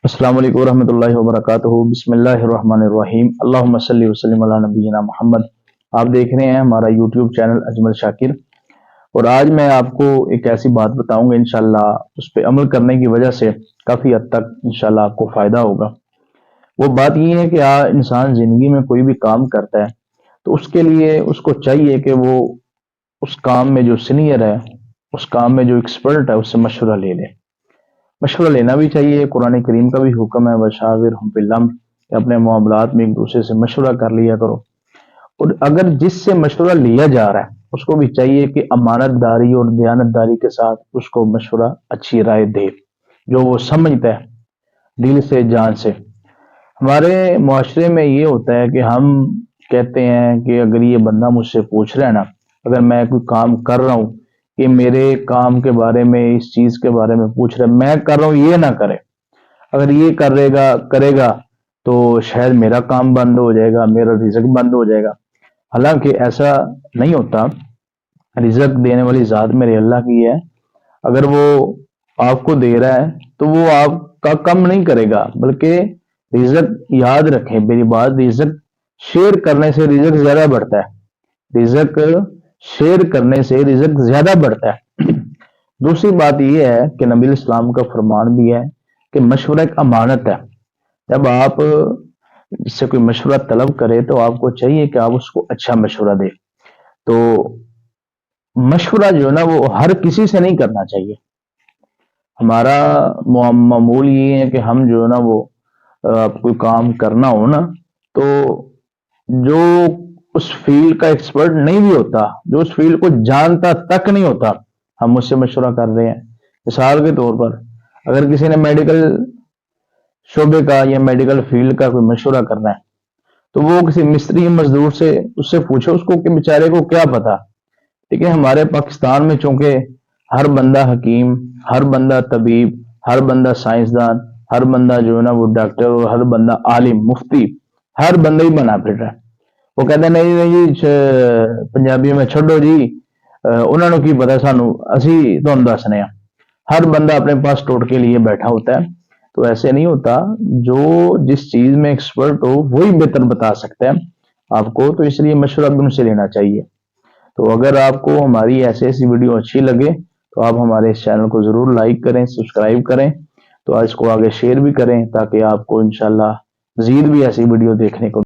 अस्सलाम वालेकुम रहमतुल्लाहि व बरकातुहू। बिस्मिल्लाहिर्रहमानिर्रहीम। अल्लाहुम्मा सल्लि व सल्लिम अला नबीना मोहम्मद। आप देख रहे हैं हमारा यूट्यूब चैनल अजमल शाकिर, और आज मैं आपको एक ऐसी बात बताऊंगा, इंशाल्लाह उस पर अमल करने की वजह से काफ़ी हद तक इंशाल्लाह आपको फ़ायदा होगा। वो बात ये है कि इंसान ज़िंदगी में कोई भी काम करता है तो उसके लिए उसको चाहिए कि वो उस काम में जो सीनियर है, उस काम में जो एक्सपर्ट है, उससे मशवरा ले ले। मशवरा लेना भी चाहिए। कुरान करीम का भी हुक्म है, वशाविर हम फिल अम्र, कि अपने मामलात में एक दूसरे से मशवरा कर लिया करो। और अगर जिससे मशवरा लिया जा रहा है उसको भी चाहिए कि अमानतदारी और दयानतदारी के साथ उसको मशवरा, अच्छी राय दे जो वो समझता है दिल से, जान से। हमारे मुआशरे में ये होता है कि हम कहते हैं कि अगर ये बंदा मुझसे पूछ रहा है ना, अगर मैं कोई काम कर रहा हूँ, कि मेरे काम के बारे में, इस चीज के बारे में पूछ रहा है, मैं कर रहा हूँ, ये ना करे। अगर ये करेगा करेगा तो शायद मेरा काम बंद हो जाएगा, मेरा रिजक बंद हो जाएगा। हालांकि ऐसा नहीं होता। रिजक देने वाली जात मेरे अल्लाह की है। अगर वो आपको दे रहा है तो वो आपका कम नहीं करेगा, बल्कि रिजक, याद रखें मेरी बात, रिजक शेयर करने से रिजक ज्यादा बढ़ता है। रिजक शेयर करने से रिजक ज्यादा बढ़ता है। दूसरी बात यह है कि नबी इस्लाम का फरमान भी है कि मशवरा एक अमानत है। जब आप इससे कोई मशवरा तलब करे तो आपको चाहिए कि आप उसको अच्छा मशवरा दे। तो मशवरा जो है ना वो हर किसी से नहीं करना चाहिए। हमारा मामूल ये है कि हम जो है ना वो कोई काम करना हो ना, तो जो उस फील्ड का एक्सपर्ट नहीं भी होता, जो उस फील्ड को जानता तक नहीं होता, हम उससे मशवरा कर रहे हैं। मिसाल के तौर पर अगर किसी ने मेडिकल शोबे का या मेडिकल फील्ड का कोई मशवरा करना है तो वो किसी मिस्त्री मजदूर से उससे पूछो उसको कि बेचारे को क्या पता। ठीक है, हमारे पाकिस्तान में चूंकि हर बंदा हकीम, हर बंदा तबीब, हर बंदा साइंसदान, हर बंदा जो है ना वो डॉक्टर, और हर बंदा आलिम मुफ्ती, हर बंदा ही बना फिर रहा है। वो कहते हैं नहीं नहीं जी, पंजाबी में छोड़ो जी, उन्होंने की पता सानू, असी तुहानू दसने। हर बंदा अपने पास टोटके लिए बैठा होता है। तो ऐसे नहीं होता। जो जिस चीज में एक्सपर्ट हो वही बेहतर बता सकता है आपको, तो इसलिए मशवरा भी उनसे लेना चाहिए। तो अगर आपको हमारी ऐसी ऐसी वीडियो अच्छी लगे तो आप हमारे इस चैनल को जरूर लाइक करें, सब्सक्राइब करें, तो आज इसको आगे शेयर भी करें ताकि आपको इंशाल्लाह मजीद भी ऐसी वीडियो देखने को